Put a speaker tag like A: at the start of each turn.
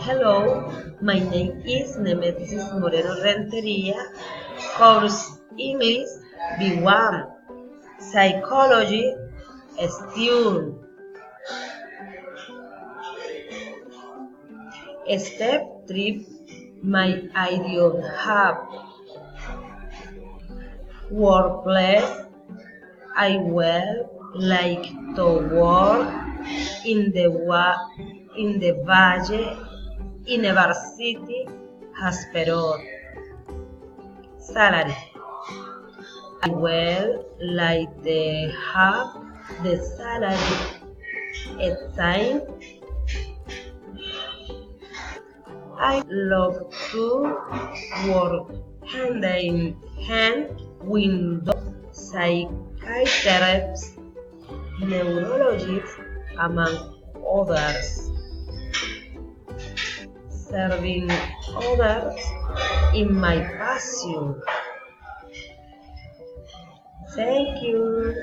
A: Hello, my name is Nemesis Moreno Renteria, course English B1, Psychology student. Step 3, my idiom hub. Workplace, I will like to work in the Valle University Hospital. Salary, I will like to have the salary at time. I love to work hand in hand with psychiatrists, neurologists, among others. Serving others is my passion. Thank you.